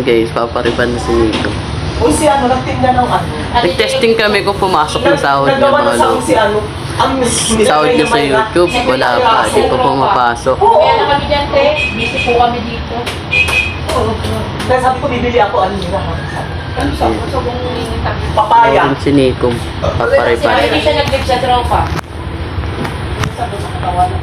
Ayan guys, papariban na si Nico. Uy, si ano, nagtinda ng ano. Nag-testing kami kung pumasok ng sahod niya Nagawa mga ng sahod lolo. si ano. Ang Sahod niya sa YouTube, wala pa. Di pa pumapasok. Kaya na kami dyan, te. Busy po kami dito. Oo. Kaya sabi ko, bibili ako, ano nila. Ano sa kung Papaya. Ayan si Nico, papariban. hindi siya nag-live sa tropa.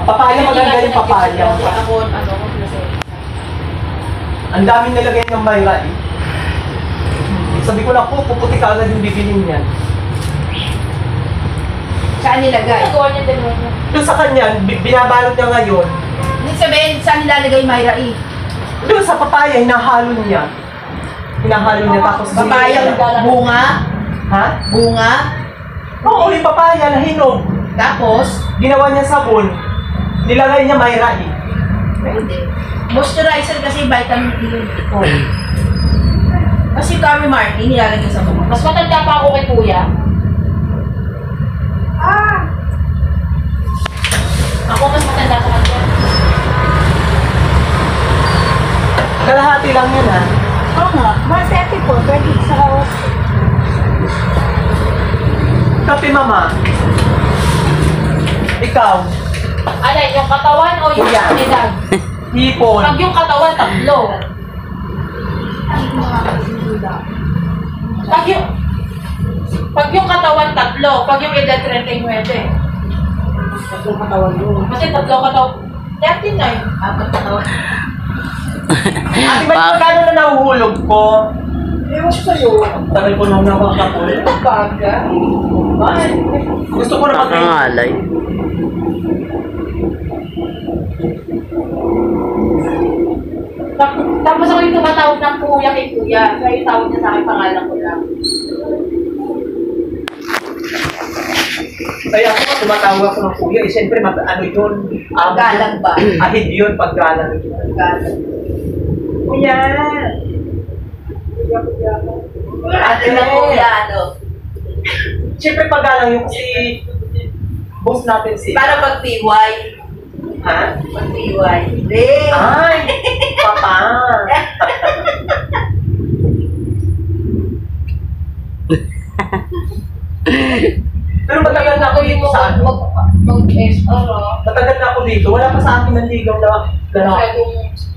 Papaya, maganda yung papaya. Ako, ano, kasi. Ang daming nilagay ng Mayra eh. Sabi ko lang po, puputi ka agad yung bibilin niyan. Saan nilagay? Nagawa niya din mo. Doon sa kanya, binabalot niya ngayon. Ibig sabihin, saan nilalagay Mayra E? Doon sa papaya, hinahalo niya. Hinahalo niya tapos Papayang bunga? Ha? Bunga? Oo, yung papaya na hinog. Tapos? Ginawa niya sabon. Nilagay niya Mayra eh. Pwede. Moisturizer kasi vitamin E yun. Oh. Kasi yung Kami Martin, nilalagay sa bunga. Mas matanda pa ako kay kuya. Ako mas matanda sa kanya. Kalahati lang yun ha. Oo nga, mas ete po, pwede sa kawas. Kape mama. Ikaw. Ano, yung katawan o yung Kuya. edad? Hipon. Pag yung katawan, tatlo. Pag yung katawan, tatlo. Pag yung edad, 39. Tatlong katawan yun. Kasi tatlo katawan. 39. Apat katawan. Ate, ba't magkano na nahuhulog ko? Ewan ko sa'yo. Tagal ko nang nakakapul. Baga. Ay, gusto ko na Nakangalay. Tapos ako yung tumatawag ng kuya kay kuya. Kaya yung tawag niya sa akin, pangalan ko lang. Kaya ako tumatawag ako ng kuya. Eh, siyempre, ano yun? Galang ba? Ahid yun, paggalang yun. Galang. Kuya! Ate na kuya, ano? Siyempre, paggalang yun kasi boss natin si... Para pag PY. Ha? Pag PY. Hindi. Ay! Papa! Pero matagal na ako dito sa ano. Matagal na ako dito. Wala pa sa akin ng ligaw na lalaki.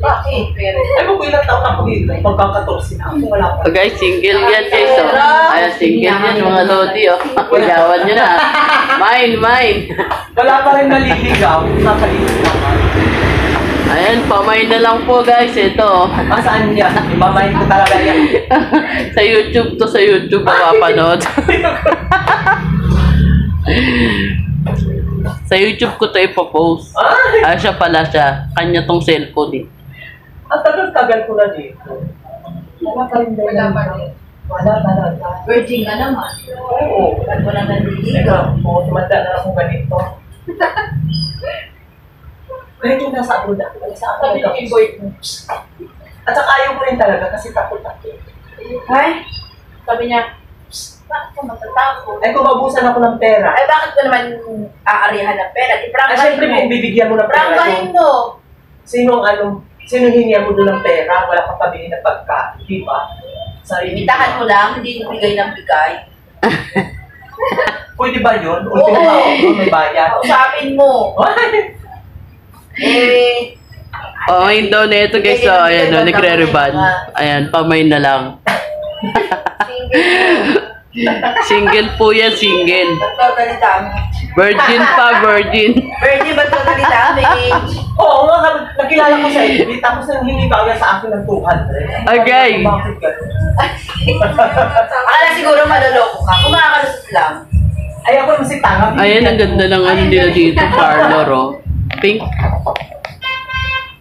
Bakit? Ay, kung ilang taon ako dito, magkakatorsin na ako. Wala pa. So guys, single yan guys. Oh. Ayan, single yan mga lodi. Oh. Pagawan nyo na. Mine. Wala pa rin naliligaw. Nakaligaw naman. Ayan, pamay na lang po guys. Ito. Oh. Saan yan? Ibamayin ko talaga yan. Sa YouTube to, sa YouTube mapapanood. Sa YouTube ko to ipopost. Ay! Ah, siya pala siya. Kanya tong cellphone eh. Ang tagal-tagal ko na dito. Wala pa rin Wala pa rin. Wala talaga. Virgin ka naman. Oo. Ba't wala nang Ikaw, tumanda na ako ganito. Kahit yung nasa abroad ako, wala sa Sabi akin. niyo yung boy ko. At saka ayaw ko rin talaga kasi takot ako. Ay? Sabi niya, bakit ka matatakot? Ay, kung mabusan ako ng pera. Ay, bakit ko naman aarihan ng pera? Di Ay, prangkahin syempre, mo. bibigyan mo ng pera. Prangkahin mo. Sino hiniyan mo doon ng pera? Wala kang pabili ng pagkain, di ba? Sarili Imitahan mo lang, hindi bigay ng bigay. Pwede ba yun? Ultimo Oo. ako, may bayad. Kausapin mo. Eh, Pamay daw na ito guys. So, ayan o, nagre-reban. Ayan, pamay na lang. Single po yan, single. ba't totally damage? Virgin pa, virgin. Virgin, ba't totally damage? Oo nga, nakilala ko sa FB, tapos nang hindi ba sa akin ng 200. Agay. Bakit gano'n? Akala siguro maloloko ka. Kung makakalusot lang. Ay, ako naman si Tanga. Ayan, ang ganda ng ano nila dito, parlor oh. Pink.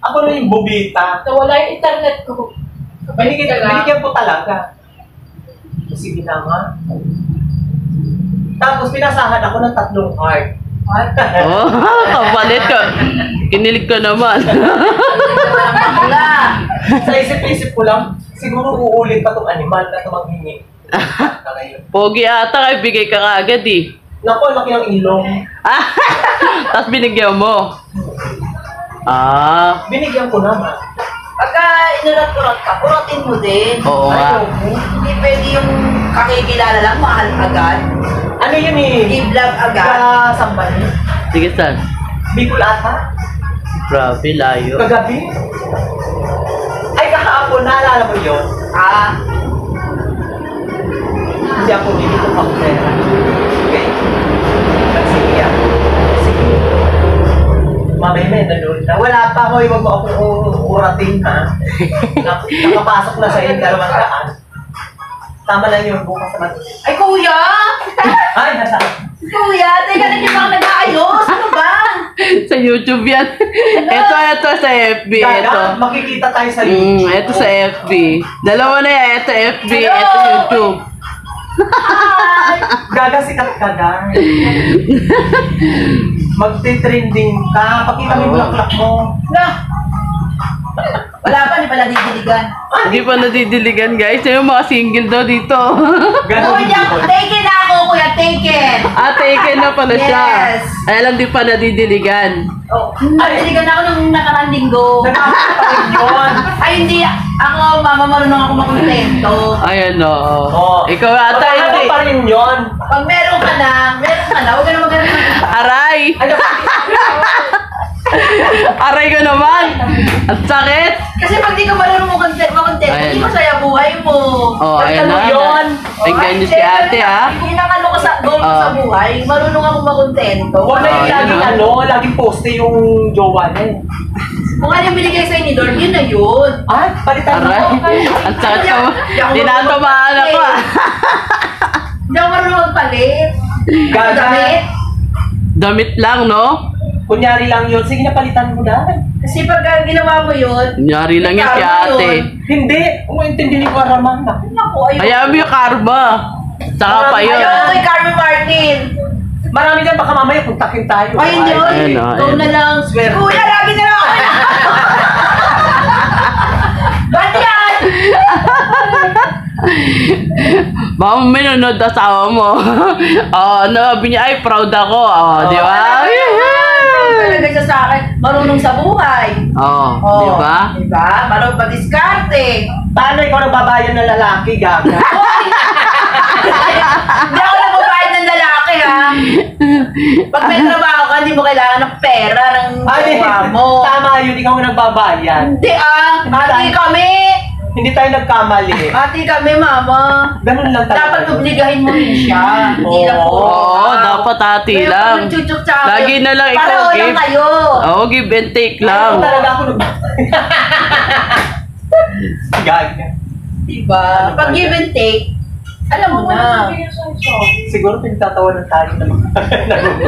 Ako na yung bubita. Nawala yung internet ko. Binigyan ko talaga. Sige na nga. Tapos pinasahan ako ng 3 heart. Oh, kapalit ka. Kinilig ka naman. Wala. Sa isip-isip ko lang, siguro uulit pa itong animal na tumanghingi. Pogi ata, kay bigay ka kaagad eh. Naku, laki ng ilong. Tapos binigyan mo. Ah, Binigyan ko naman. Pagka inurat-urat ka, uratin mo din. Oo nga. Hindi pwede yung kakikilala lang, mahal agad. Ano yun eh? Give love agad. Sambal. Sige, saan? Bicol ata? Grabe, layo. Kagabi? Ay, kahapon, naalala mo yun? Kasi ako dito pa ako pera. Okay? Sige yan. Sige. Mamay may nanood na. Wala pa ako, iwag mo ako uratin ha. Nakapasok na sa yung 200. Tama lang yung bukas naman. Ay, kuya! Ay, nasa. Kuya, teka na niyo bang nag-aayos? Ano ba? Sa YouTube yan. Ito sa FB. Ito. Kaya, makikita tayo sa YouTube. Ito sa FB. Dalawa na yan. Ito FB. Hello? Ito YouTube. Gaga sikat ka na. Magti-trending ka. Pakita mo yung bulaklak mo. Na! Wala pa, di pala didiligan. Hindi pa nadidiligan, guys. Yung mga single daw dito. Ganon Kuya, din. taken na ako, kuya, taken. Taken na pala siya. Yes. Ay, alam, di pa nadidiligan. Oh, nadiligan ako nung nakarang linggo. Nagkakita rin yun. Ay, hindi. Ako, mama, marunong ako makontento. Ayan, oo. Oo. Ikaw ata, Ano hindi. pa rin yun? Pag meron ka na, huwag ka na maghanap ng Aray! Ano? Aray ka naman! Ang sakit! Kasi pag di ka marunong makontento, Ayan. hindi masaya buhay mo. Oh, ayan Ano na. yun? Tingnan niyo si ate, ha? Kung inang ano ka sa goal mo sa buhay, marunong ako makontento. Huwag na yung yun laging na. laging poste yung jowa niya. Kung ano yung binigay sa'yo ni Lord, yun na yun. Ay, palitan Aray! mo. Ang sakit ka mo. Tinatamaan ako, ah. Hindi ako marunong magpalit. Gaga. Damit. Damit lang, no? Kunyari lang yun. Sige na, palitan mo na. Kasi pag ginawa mo yun, Kunyari lang yan si Karma ate. yun. Hindi. Umuintindi ni Karaman. Naku, ayun. Hayaan mo yung karma. Saka pa yun. Ayaw kay Carmen Martin. Marami dyan, baka mamaya puntakin tayo. Ay, hindi. Ayun, Ikaw ayun. na lang. Swerte. Kuya, lagi na lang ako. Ba't yan? Baka may nanonood asawa mo. Sabi niya, ay, proud ako. Di ba? Talaga siya sa akin, marunong sa buhay. Di ba? Diba? Marunong pa-diskarte. Paano ikaw nagbabayan ng lalaki, Gaga? Hindi ako nagbabayad ng lalaki, ha? Pag may trabaho ka, hindi mo kailangan ng pera ng jowa mo. Tama yun, ikaw ang nagbabayan. Hindi, ati kami. Hindi tayo nagkamali. Ati kami, mama. Ganun lang talaga. Dapat obligahin mo rin siya. Hindi lang po. Oo, dapat ate Kaya lang. pag nagchuchuk sa akin, Lagi na lang ikaw pareho lang give. kayo. Oo, give and take Ako lang. talaga ako Gaga. Diba? Pag give and take, alam mo na. Siguro pinagtatawanan tayo ng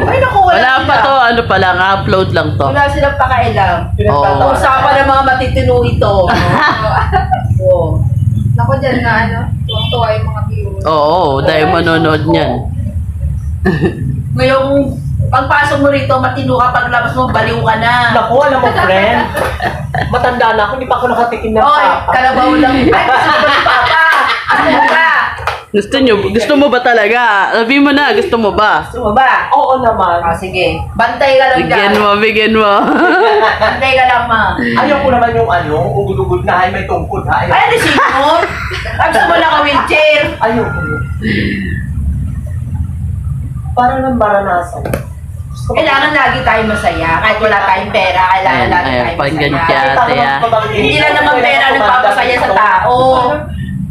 Ay, naku, Wala pa to, ano pa lang, upload lang to. Wala silang pakailam. pinagtatawanan. Usapan ng mga matitino ito. Oo. Naku dyan na ano, tuwa yung mga viewers. Oo, dahil manonood niyan. Ngayong pagpasok mo rito, matino ka, paglabas mo, baliw ka na. Naku, alam mo, friend. Matanda na ako, hindi pa ako nakatikim ng Oy, papa. kalabaw lang. Ay, gusto mo ba ni Papa? Gusto mo ba? Gusto mo ba talaga? Sabi mo na, gusto mo ba? Gusto mo ba? Oo naman. Sige. Bantay ka lang Bigyan dyan. mo, bigyan mo. Bantay ka lang, ma. Ayaw ko naman yung ugod-ugod na ay may tungkod ha. Ay, ano sino? Gusto mo lang ka wheelchair. Ayaw ko yun. Parang nang maranasan. Kailangan lagi tayo masaya. Kahit wala tayong pera, kailangan lagi tayo pakinggan masaya. si ate, ah. Hindi lang naman pera nagpapasaya sa tao.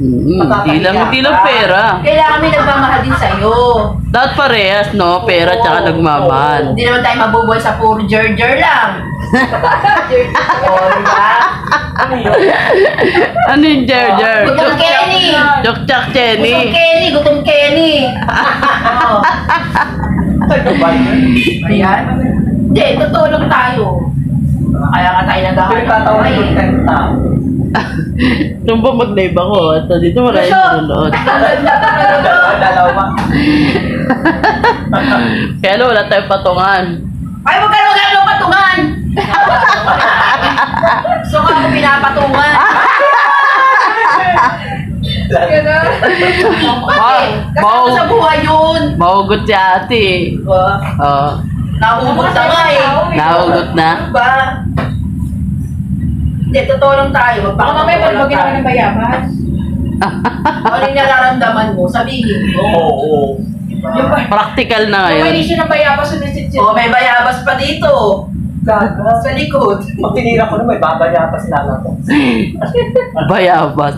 Hindi lang pera. Kailangan may nagmamahal din sa'yo. Dapat parehas, no? Pera tsaka nagmamahal. Hindi naman tayo mabubuhay sa puro jer-jer lang. O, diba? Ano yun? Ano yung jer-jer? Gutom Kenny. Chok-chak Gutom Jenny. Kenny, gutom Kenny. Oo. Ano ba yun? Ayan. Hindi, totoo lang tayo. Kaya nga tayo Pinagtatawa naghahanap. ng content tao. Nung ba mag-live ako, at dito maraming nanonood. Dalawa. Kaya ano, wala tayong patungan. Ay, huwag ka na magagawa patungan! So ka ako pinapatungan. Bakit? Kasama sa buhay yun. Mahugot si ate. Nahugot na nga eh. Nahugot na. Ano ba? Hindi, totoo lang tayo. Baka mamaya pagbagin ako ng bayabas. Ano yung nararamdaman mo? Sabihin mo. Oo. Yung ba? Practical na Yung may ngayon. issue ng bayabas, sumisit Oh, may bayabas pa dito. Gaga. Sa likod. Pag tinira ko na may babayapas lang ako. Bayabas.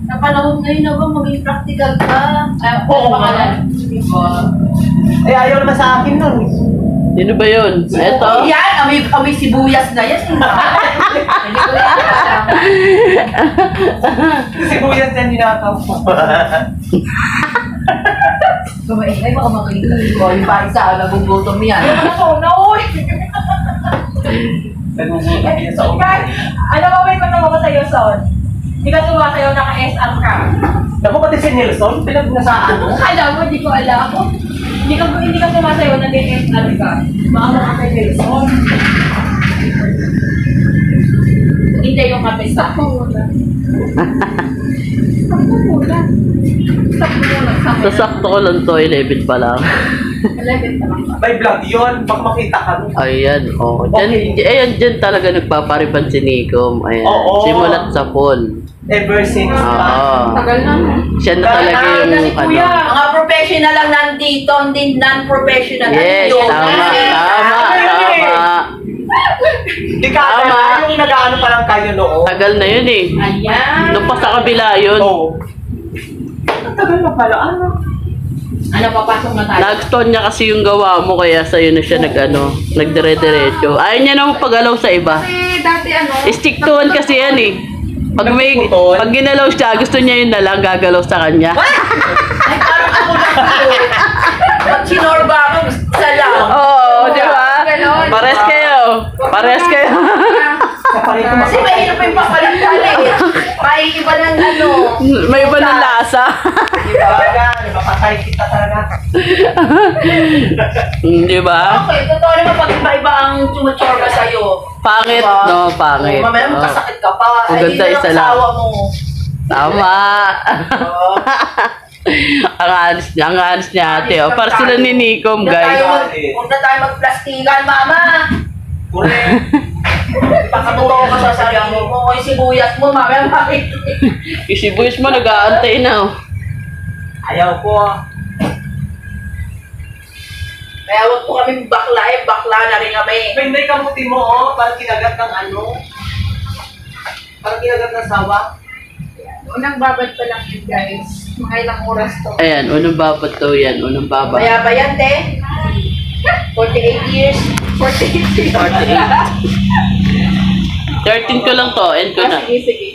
Sa panahon ngayon na ba, maging practical ka. Oo, pangalan. Eh, ayaw naman sa akin nun. Sino ba yun? Eto. Yan, amoy sibuyas na yan. Hindi ko yan alam. Sibuyas yan ninakaw mo. Kumaingay, baka makinig. O, yung bahay sa nagugutom yan. Ano to? No! Nagugutom yan sa ulo. Alam mo, may tanong ako sa'yo, Son. Hindi ka sumasayaw, naka-SR ka. Naku, pati si Nelson, pinagnasaan mo. Alam mo, hindi ko alam. Hindi ka sumasayaw, nag-SR ka. Baka mo ka kay Nelson. Hindi yung kape. Stop mo muna. Stop mo muna. Stop mo muna. Sasakto ko lang to, 11 pa lang. 11 na lang. May vlog yun, baka makita ka nun. Ayan, oh. Dyan talaga nagpapariban si Nikom. Ayan. Oo. Simulat sa pool. Ever since Oo. Tagal na. Siya na talaga yung Kasi kuya. ano. Mga professional lang nandito, hindi non-professional. Yes, Nandito. tama. Di ka Tama. alam, yung nag-ano pa lang kayo noon. Tagal na yun eh. Ayan. Doon pa sa kabila yun. Oo. Ang tagal na pala, ano? Ano, papasok na tayo. Nag-stone niya kasi yung gawa mo, kaya sa'yo na siya nagdire-diretso. Ayaw niya naman pagalaw sa iba. Kasi dati ano. Stick to one kasi yan eh. Pag ginalaw siya, gusto niya yun na lang gagalaw sa kanya. Ay, parang ako lang yun. Pag sinorba ako, isa lang. Oo, di ba? Ganon. Pares kayo. Pares kayo. Sa palit ko Kasi mahirap yung papalit ka eh. Maiiba ng ano. May iba ng lasa. Di ba? Mapatay kita talaga. Di ba? Okay, totoo naman pag iba-iba ang tumuchorba sa'yo. Pangit, Diba? no? Pangit. Mamaya Oo. magkasakit ka pa. Ang Ay, ganda, hindi isa lang lang. asawa mo. Tama. Oo. ang anis niya ate. Oh. Para sila ni Nikom, guys. Huwag na tayo magplastikan, mama. Correct. Pakatotoo ka sa sarili mo. Yung sibuyas mo, mamaya makikita. Yung sibuyas mo, nag-aantay na. Oh. Ayaw ko. Kaya huwag po kami bakla eh. Bakla na rin kami. May kamuti mo, oh. Parang kinagat ng ano. Parang kinagat ng sawa. Unang babad pa lang yun, guys. Mga ilang oras to. Ayan, unang babad to yan. Unang babad. Kaya ba yan, te? 48 years. 48 48. 13 ko lang to, end ko na. Sige, sige.